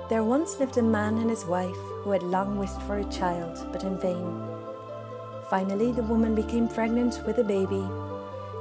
There once lived a man and his wife who had long wished for a child, but in vain. Finally, the woman became pregnant with a baby.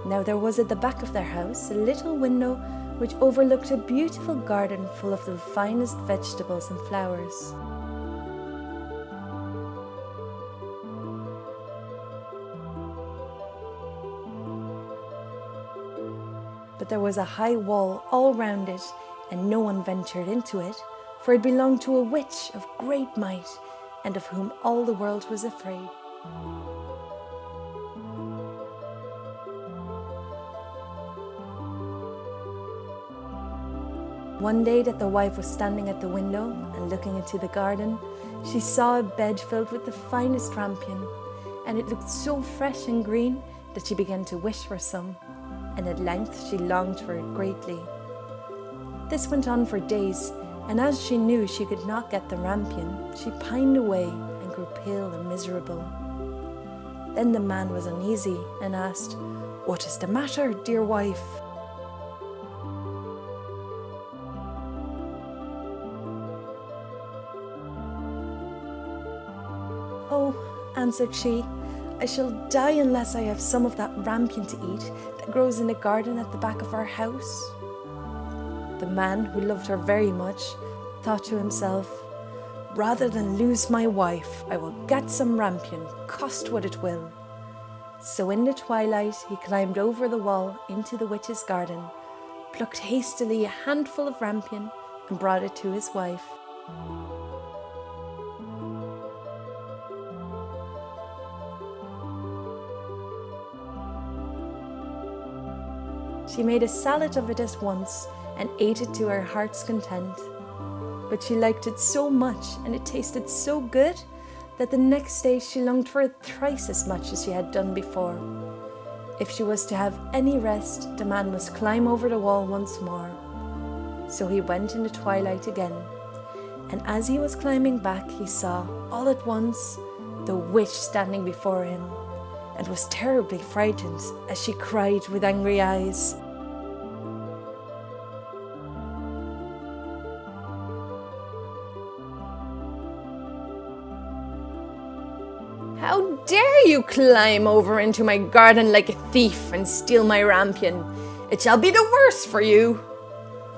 Now there was at the back of their house a little window which overlooked a beautiful garden full of the finest vegetables and flowers. But there was a high wall all round it, and no one ventured into it, for it belonged to a witch of great might, and of whom all the world was afraid. One day that the wife was standing at the window and looking into the garden, she saw a bed filled with the finest rampion, and it looked so fresh and green that she began to wish for some, and at length she longed for it greatly. This went on for days, and as she knew she could not get the rampion, she pined away and grew pale and miserable. Then the man was uneasy and asked, "What is the matter, dear wife?" "Oh," answered she, "I shall die unless I have some of that rampion to eat that grows in the garden at the back of our house." The man, who loved her very much, thought to himself, "Rather than lose my wife, I will get some rampion, cost what it will." So in the twilight he climbed over the wall into the witch's garden, plucked hastily a handful of rampion and brought it to his wife. She made a salad of it at once and ate it to her heart's content. But she liked it so much and it tasted so good that the next day she longed for it thrice as much as she had done before. If she was to have any rest, the man must climb over the wall once more. So he went in the twilight again, and as he was climbing back, he saw, all at once, the witch standing before him, and was terribly frightened as she cried with angry eyes, "How dare you climb over into my garden like a thief and steal my rampion? It shall be the worse for you."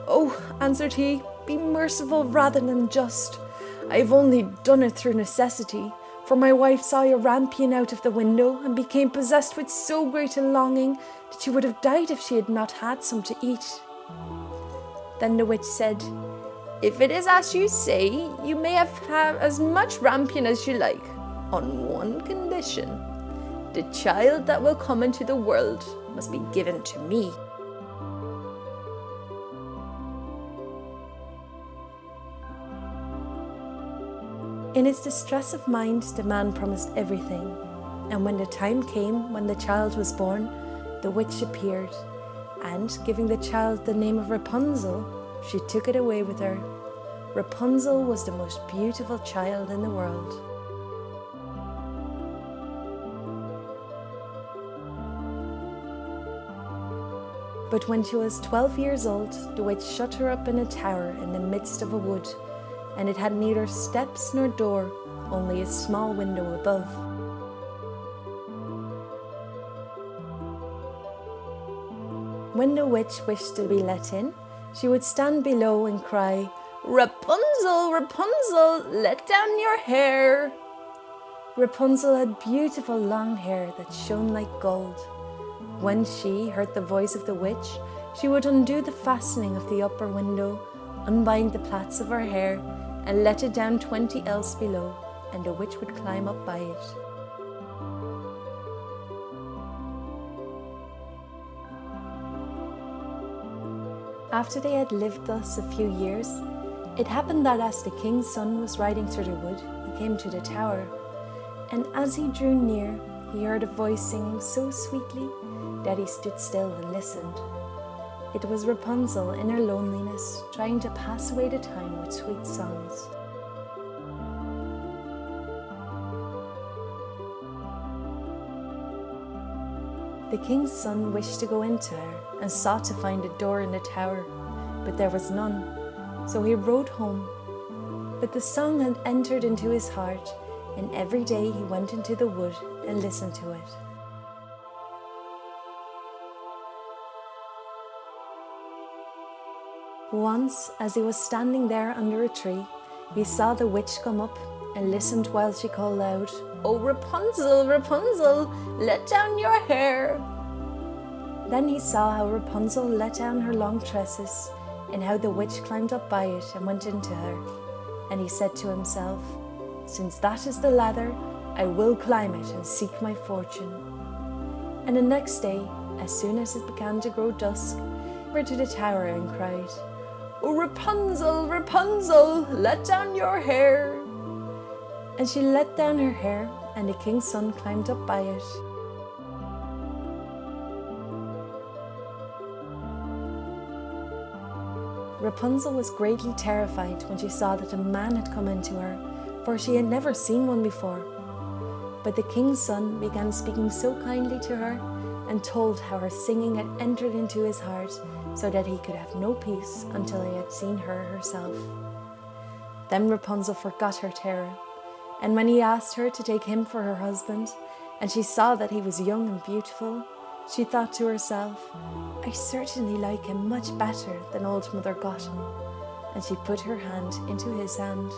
"Oh," answered he, "be merciful rather than just. I have only done it through necessity, for my wife saw your rampion out of the window and became possessed with so great a longing that she would have died if she had not had some to eat." Then the witch said, "If it is as you say, you may have as much rampion as you like, on one condition. The child that will come into the world must be given to me." In his distress of mind, the man promised everything, and when the time came when the child was born, the witch appeared, and, giving the child the name of Rapunzel, she took it away with her. Rapunzel was the most beautiful child in the world. But when she was 12 years old, the witch shut her up in a tower in the midst of a wood, and it had neither steps nor door, only a small window above. When the witch wished to be let in, she would stand below and cry, "Rapunzel, Rapunzel, let down your hair." Rapunzel had beautiful long hair that shone like gold. When she heard the voice of the witch, she would undo the fastening of the upper window, unbind the plaits of her hair, and let it down 20 ells below, and the witch would climb up by it. After they had lived thus a few years, it happened that as the king's son was riding through the wood, he came to the tower, and as he drew near, he heard a voice singing so sweetly that he stood still and listened. It was Rapunzel in her loneliness, trying to pass away the time with sweet songs. The king's son wished to go into her and sought to find a door in the tower, but there was none. So he rode home, But the song had entered into his heart, and every day he went into the wood and listened to it. Once, as he was standing there under a tree, he saw the witch come up and listened while she called out, "Oh, Rapunzel, Rapunzel, let down your hair." Then he saw how Rapunzel let down her long tresses, and how the witch climbed up by it and went into her. And he said to himself, "Since that is the ladder, I will climb it and seek my fortune." And the next day, as soon as it began to grow dusk, he went to the tower and cried, "Oh, Rapunzel, Rapunzel, let down your hair." And she let down her hair, and the king's son climbed up by it. Rapunzel was greatly terrified when she saw that a man had come into her, for she had never seen one before. But the king's son began speaking so kindly to her, and told how her singing had entered into his heart, so that he could have no peace until he had seen her herself. Then Rapunzel forgot her terror, and when he asked her to take him for her husband, and she saw that he was young and beautiful, she thought to herself, "I certainly like him much better than old Mother Gotham," and she put her hand into his hand.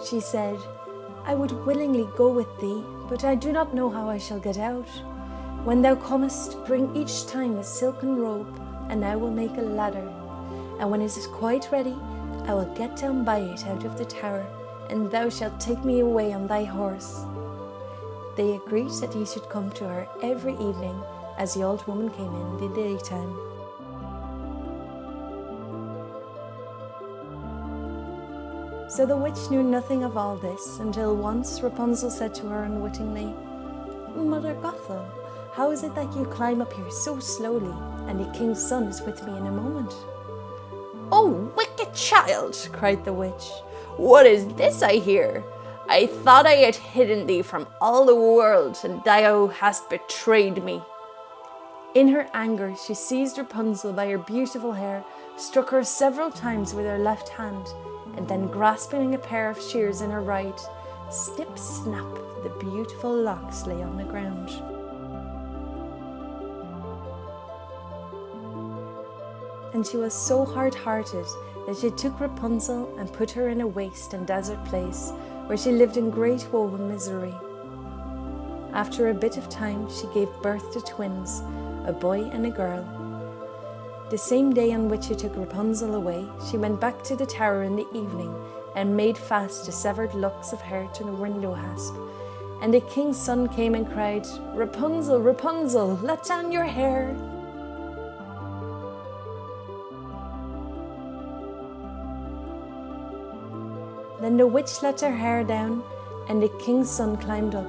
She said, "I would willingly go with thee, but I do not know how I shall get out. When thou comest, bring each time a silken robe, and I will make a ladder. And when it is quite ready, I will get down by it out of the tower, and thou shalt take me away on thy horse." They agreed that he should come to her every evening as the old woman came in the daytime. So the witch knew nothing of all this until once Rapunzel said to her unwittingly, "Mother Gothel, how is it that you climb up here so slowly, and the king's son is with me in a moment?" "Oh, wicked child," cried the witch, "what is this I hear? I thought I had hidden thee from all the world, and thou hast betrayed me." In her anger, she seized Rapunzel by her beautiful hair, struck her several times with her left hand, and then grasping a pair of shears in her right, snip, snap, the beautiful locks lay on the ground. And she was so hard-hearted that she took Rapunzel and put her in a waste and desert place, where she lived in great woe and misery. After a bit of time, she gave birth to twins, a boy and a girl. The same day on which she took Rapunzel away, she went back to the tower in the evening and made fast the severed locks of hair to the window hasp. And the king's son came and cried, "Rapunzel, Rapunzel, let down your hair." Then the witch let her hair down, and the king's son climbed up.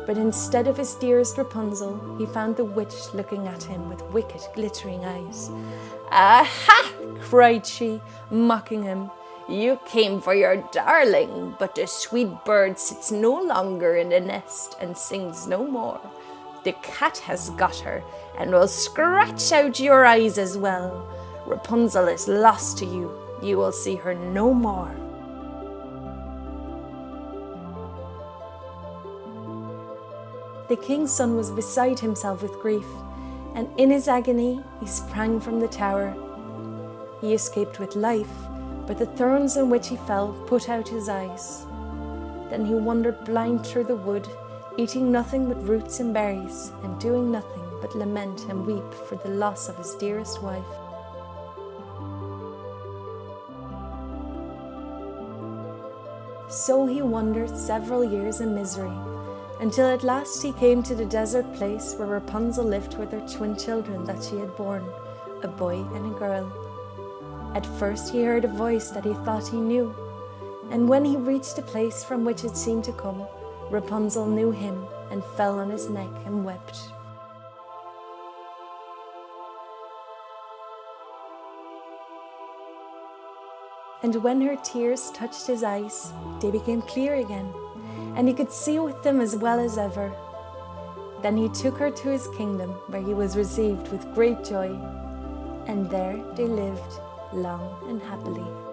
But instead of his dearest Rapunzel, he found the witch looking at him with wicked, glittering eyes. "Aha!" cried she, mocking him. "You came for your darling, but the sweet bird sits no longer in the nest and sings no more. The cat has got her and will scratch out your eyes as well. Rapunzel is lost to you. You will see her no more." The king's son was beside himself with grief, and in his agony he sprang from the tower. He escaped with life, but the thorns on which he fell put out his eyes. Then he wandered blind through the wood, eating nothing but roots and berries, and doing nothing but lament and weep for the loss of his dearest wife. So he wandered several years in misery, until at last he came to the desert place where Rapunzel lived with her twin children that she had borne, a boy and a girl. At first he heard a voice that he thought he knew, and when he reached the place from which it seemed to come, Rapunzel knew him and fell on his neck and wept. And when her tears touched his eyes, they became clear again, and he could see with them as well as ever. Then he took her to his kingdom, where he was received with great joy. And there they lived long and happily.